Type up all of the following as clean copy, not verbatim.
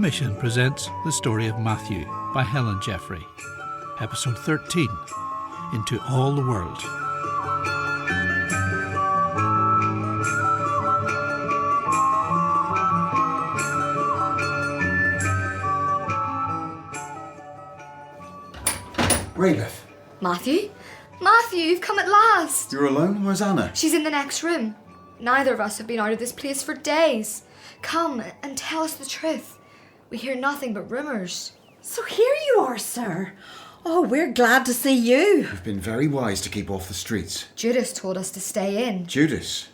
Mission presents the story of Matthew by Helen Jeffrey. Episode 13, Into All the World. Raybeth. Matthew? Matthew, you've come at last! You're alone? Where's Anna? She's in the next room. Neither of us have been out of this place for days. Come and tell us the truth. We hear nothing but rumours. So here you are, sir. Oh, we're glad to see you. You've been very wise to keep off the streets. Judas told us to stay in. Judas?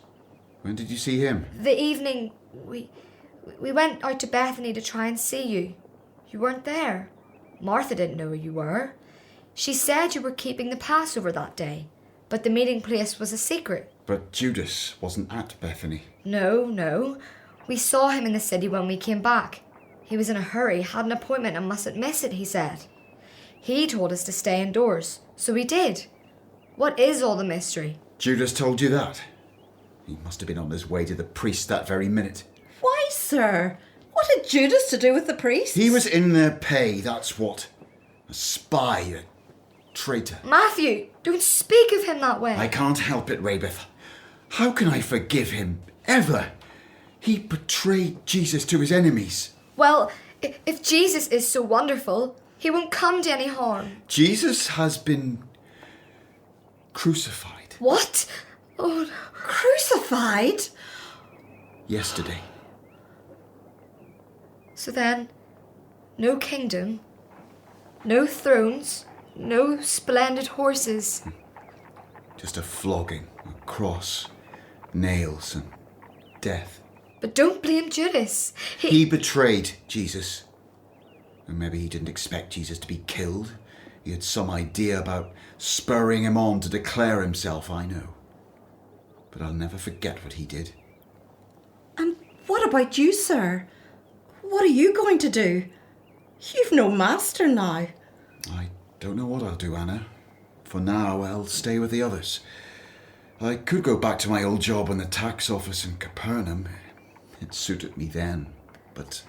When did you see him? The evening we went out to Bethany to try and see you. You weren't there. Martha didn't know where you were. She said you were keeping the Passover that day, but the meeting place was a secret. But Judas wasn't at Bethany. No. We saw him in the city when we came back. He was in a hurry, had an appointment and mustn't miss it, he said. He told us to stay indoors, so we did. What is all the mystery? Judas told you that? He must have been on his way to the priest that very minute. Why, sir? What had Judas to do with the priest? He was in their pay, that's what. A spy, a traitor. Matthew, don't speak of him that way. I can't help it, Raybeth. How can I forgive him, ever? He betrayed Jesus to his enemies. Well, if Jesus is so wonderful, he won't come to any harm. Jesus has been crucified. What? Oh, no. Crucified? Yesterday. So then, no kingdom, no thrones, no splendid horses. Just a flogging, a cross, nails and death. But don't blame Judas. He betrayed Jesus. And maybe he didn't expect Jesus to be killed. He had some idea about spurring him on to declare himself, I know. But I'll never forget what he did. And what about you, sir? What are you going to do? You've no master now. I don't know what I'll do, Anna. For now, I'll stay with the others. I could go back to my old job in the tax office in Capernaum. It suited me then, but...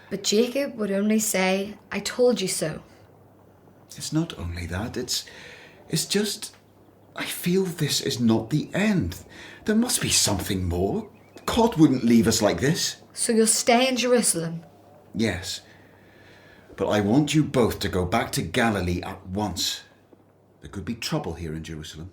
But Jacob would only say, I told you so. It's not only that, it's just... I feel this is not the end. There must be something more. God wouldn't leave us like this. So you'll stay in Jerusalem? Yes. But I want you both to go back to Galilee at once. There could be trouble here in Jerusalem.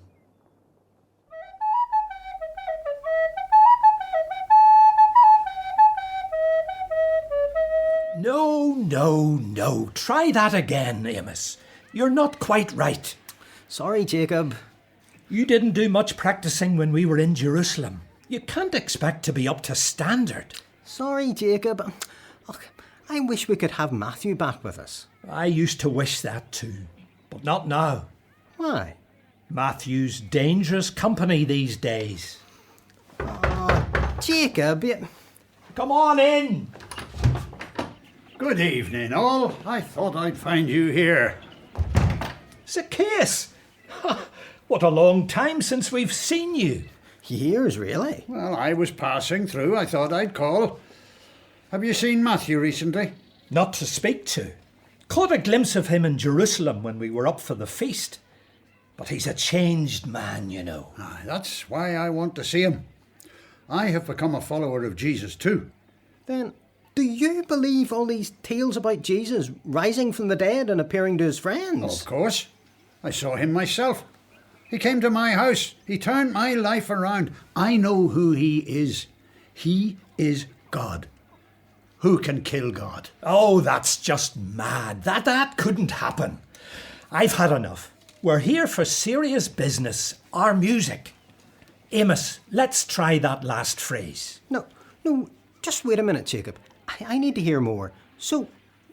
No. Try that again, Amos. You're not quite right. Sorry, Jacob. You didn't do much practicing when we were in Jerusalem. You can't expect to be up to standard. Sorry, Jacob. Look, I wish we could have Matthew back with us. I used to wish that too, but not now. Why? Matthew's dangerous company these days. Jacob, Come on in. Good evening, all. I thought I'd find you here. Zacchaeus! What a long time since we've seen you. years, really. Well, I was passing through. I thought I'd call. Have you seen Matthew recently? Not to speak to. Caught a glimpse of him in Jerusalem when we were up for the feast. But he's a changed man, you know. Aye, that's why I want to see him. I have become a follower of Jesus too. Then, do you believe all these tales about Jesus rising from the dead and appearing to his friends? Of course. I saw him myself. He came to my house. He turned my life around. I know who he is. He is God. Who can kill God? Oh, that's just mad. That couldn't happen. I've had enough. We're here for serious business, our music. Amos, let's try that last phrase. No, just wait a minute, Jacob. I need to hear more. So,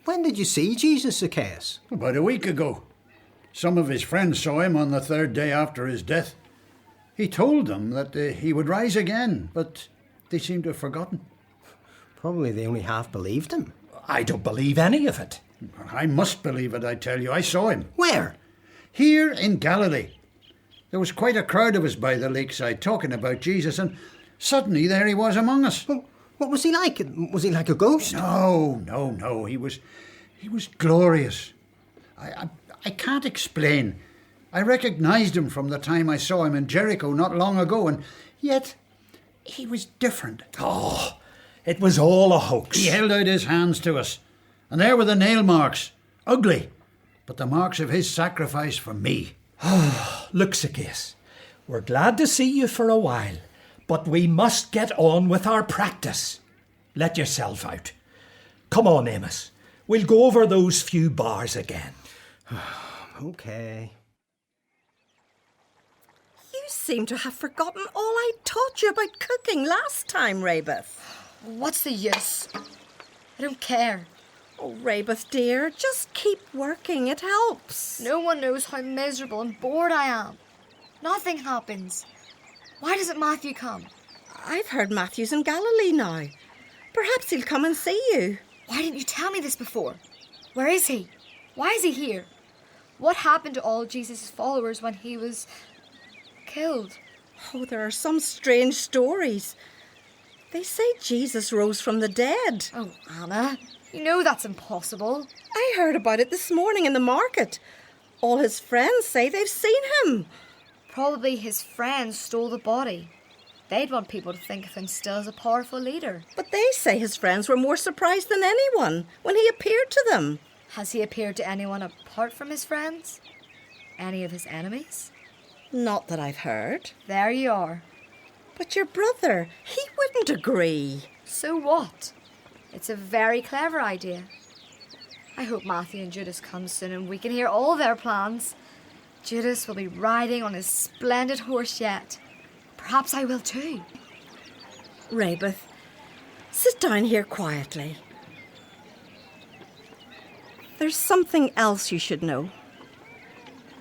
when did you see Jesus, Zacchaeus? About a week ago. Some of his friends saw him on the third day after his death. He told them that he would rise again, but they seem to have forgotten. Probably they only half believed him. I don't believe any of it. I must believe it, I tell you. I saw him. Where? Here in Galilee. There was quite a crowd of us by the lakeside talking about Jesus, and suddenly there he was among us. What was he like? Was he like a ghost? No. He was glorious. I can't explain. I recognised him from the time I saw him in Jericho not long ago, and yet he was different. Oh, it was all a hoax. He held out his hands to us, and there were the nail marks. Ugly, but the marks of his sacrifice for me. Look, Zacchaeus, we're glad to see you for a while, but we must get on with our practice. Let yourself out. Come on, Amos. We'll go over those few bars again. Okay. You seem to have forgotten all I taught you about cooking last time, Rabeth. What's the use? I don't care. Oh, Rabeth, dear, just keep working. It helps. No one knows how miserable and bored I am. Nothing happens. Why doesn't Matthew come? I've heard Matthew's in Galilee now. Perhaps he'll come and see you. Why didn't you tell me this before? Where is he? Why is he here? What happened to all Jesus' followers when he was killed? Oh, there are some strange stories. They say Jesus rose from the dead. Oh, Anna, you know that's impossible. I heard about it this morning in the market. All his friends say they've seen him. Probably his friends stole the body. They'd want people to think of him still as a powerful leader. But they say his friends were more surprised than anyone when he appeared to them. Has he appeared to anyone apart from his friends? Any of his enemies? Not that I've heard. There you are. But your brother, he wouldn't agree. So what? It's a very clever idea. I hope Matthew and Judas come soon and we can hear all their plans. Judas will be riding on his splendid horse yet. Perhaps I will too. Rabeth, sit down here quietly. There's something else you should know.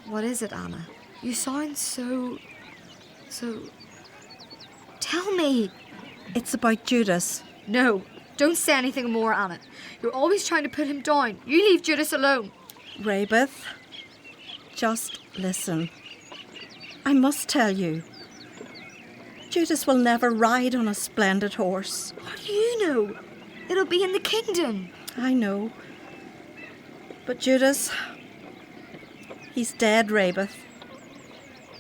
What is it, Anna? You sound so... Tell me. It's about Judas. No, don't say anything more, Anna. You're always trying to put him down. You leave Judas alone. Rabeth, just listen. I must tell you. Judas will never ride on a splendid horse. How do you know? It'll be in the kingdom. I know. But Judas, he's dead, Rabeth.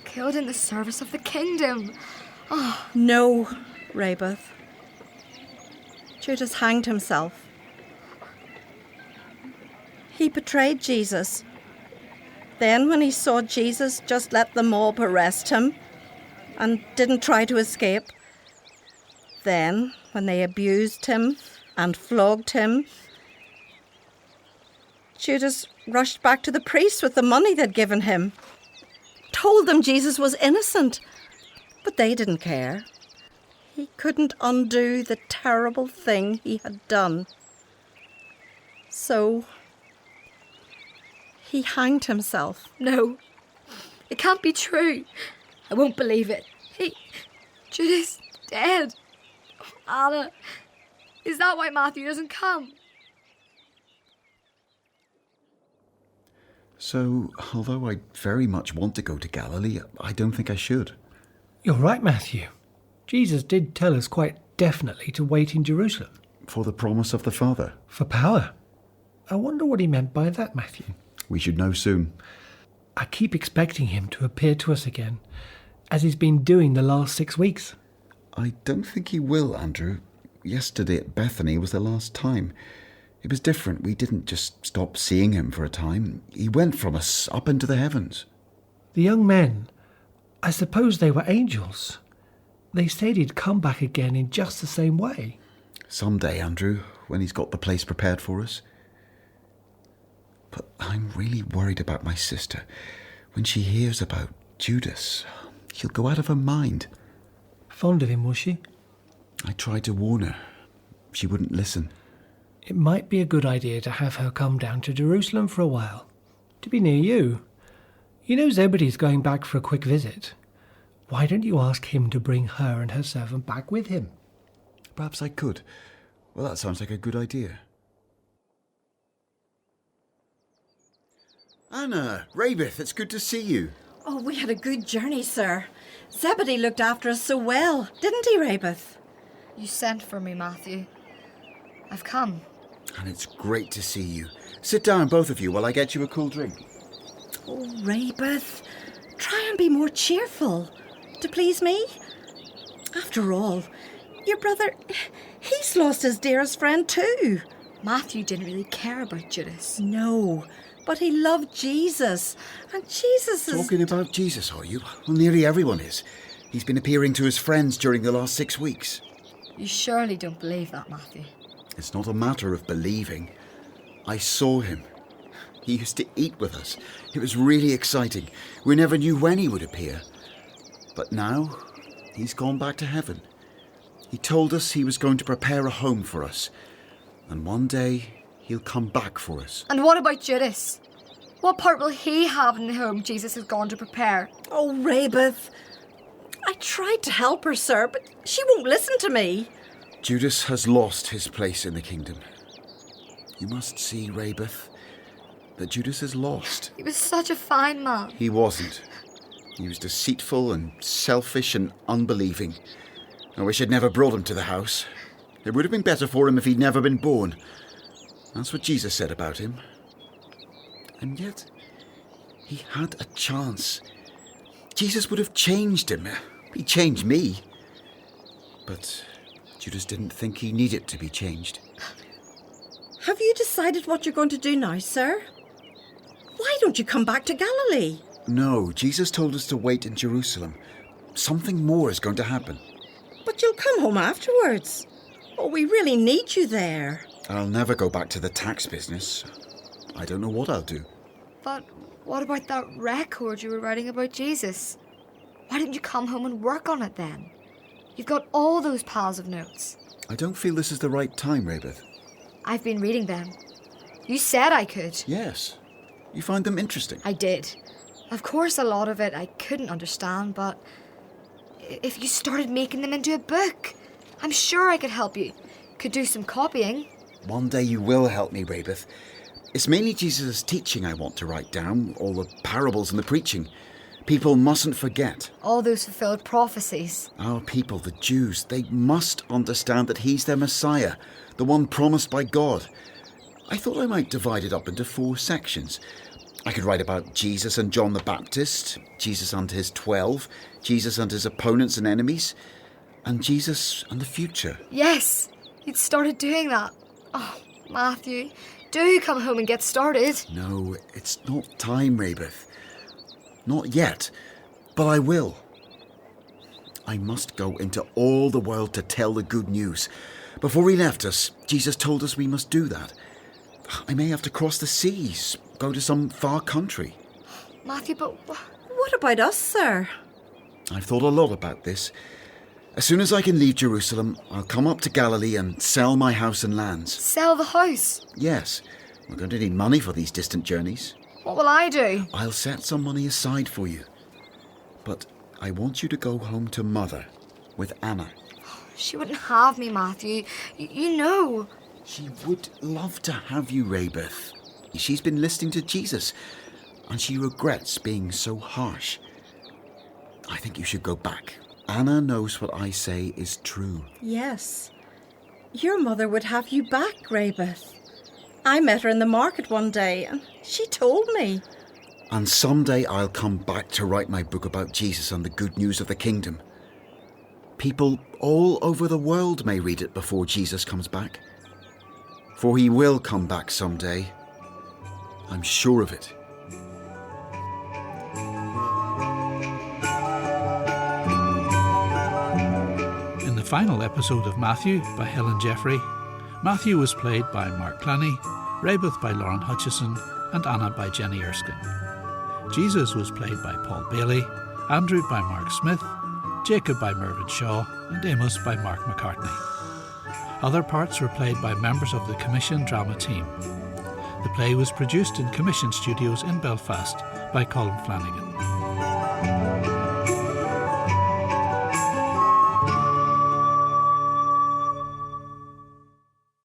Killed in the service of the kingdom. Oh. No, Rabeth. Judas hanged himself. He betrayed Jesus. Then when he saw Jesus just let the mob arrest him and didn't try to escape. Then when they abused him and flogged him, Judas rushed back to the priests with the money they'd given him. Told them Jesus was innocent, but they didn't care. He couldn't undo the terrible thing he had done. So he hanged himself. No, it can't be true. I won't believe it. Judas dead. Oh, Anna, is that why Matthew doesn't come? So, although I very much want to go to Galilee, I don't think I should. You're right, Matthew. Jesus did tell us quite definitely to wait in Jerusalem. For the promise of the Father. For power. I wonder what he meant by that, Matthew. We should know soon. I keep expecting him to appear to us again, as he's been doing the last 6 weeks. I don't think he will, Andrew. Yesterday at Bethany was the last time. It was different. We didn't just stop seeing him for a time. He went from us up into the heavens. The young men, I suppose they were angels. They said he'd come back again in just the same way. Someday, Andrew, when he's got the place prepared for us. But I'm really worried about my sister. When she hears about Judas, she'll go out of her mind. Fond of him, was she? I tried to warn her. She wouldn't listen. It might be a good idea to have her come down to Jerusalem for a while, to be near you. You know Zebedee's going back for a quick visit. Why don't you ask him to bring her and her servant back with him? Perhaps I could. Well, that sounds like a good idea. Anna, Rabeth, it's good to see you. Oh, we had a good journey, sir. Zebedee looked after us so well, didn't he, Rabeth? You sent for me, Matthew. I've come. And it's great to see you. Sit down, both of you, while I get you a cool drink. Oh, Raybeth, try and be more cheerful. To please me? After all, your brother, he's lost his dearest friend too. Matthew didn't really care about Judas. No, but he loved Jesus. And Jesus is... Talking about Jesus, are you? Well, nearly everyone is. He's been appearing to his friends during the last 6 weeks. You surely don't believe that, Matthew. It's not a matter of believing. I saw him. He used to eat with us. It was really exciting. We never knew when he would appear. But now, he's gone back to heaven. He told us he was going to prepare a home for us. And one day, he'll come back for us. And what about Judas? What part will he have in the home Jesus has gone to prepare? Oh, Raybeth, I tried to help her, sir, but she won't listen to me. Judas has lost his place in the kingdom. You must see, Raybeth, that Judas is lost. He was such a fine man. He wasn't. He was deceitful and selfish and unbelieving. I wish I'd never brought him to the house. It would have been better for him if he'd never been born. That's what Jesus said about him. And yet, he had a chance. Jesus would have changed him. He changed me. But Judas didn't think he needed to be changed. Have you decided what you're going to do now, sir? Why don't you come back to Galilee? No, Jesus told us to wait in Jerusalem. Something more is going to happen. But you'll come home afterwards. Oh, we really need you there. I'll never go back to the tax business. I don't know what I'll do. But what about that record you were writing about Jesus? Why didn't you come home and work on it then? You've got all those piles of notes. I don't feel this is the right time, Raybeth. I've been reading them. You said I could. Yes. You find them interesting? I did. Of course, a lot of it I couldn't understand, but if you started making them into a book, I'm sure I could help you. Could do some copying. One day you will help me, Raybeth. It's mainly Jesus' teaching I want to write down, all the parables and the preaching. People mustn't forget. All those fulfilled prophecies. Our people, the Jews, they must understand that he's their Messiah, the one promised by God. I thought I might divide it up into 4 sections. I could write about Jesus and John the Baptist, Jesus and his 12, Jesus and his opponents and enemies, and Jesus and the future. Yes, you'd started doing that. Oh, Matthew, do come home and get started. No, it's not time, Raybeth. Not yet, but I will. I must go into all the world to tell the good news. Before he left us, Jesus told us we must do that. I may have to cross the seas, go to some far country. Matthew, but What about us, sir? I've thought a lot about this. As soon as I can leave Jerusalem, I'll come up to Galilee and sell my house and lands. sell the house. Yes, we're going to need money for these distant journeys. What will I do? I'll set some money aside for you. But I want you to go home to Mother with Anna. She wouldn't have me, Matthew. You know. She would love to have you, Raybeth. She's been listening to Jesus, and she regrets being so harsh. I think you should go back. Anna knows what I say is true. Yes. Your mother would have you back, Raybeth. I met her in the market one day, and she told me. And someday I'll come back to write my book about Jesus and the good news of the kingdom. People all over the world may read it before Jesus comes back. For he will come back someday. I'm sure of it. In the final episode of Matthew by Helen Jeffrey, Matthew was played by Mark Clanny, Raybeth by Lauren Hutchison, and Anna by Jenny Erskine. Jesus was played by Paul Bailey, Andrew by Mark Smith, Jacob by Mervyn Shaw, and Amos by Mark McCartney. Other parts were played by members of the Commission drama team. The play was produced in Commission Studios in Belfast by Colin Flanagan.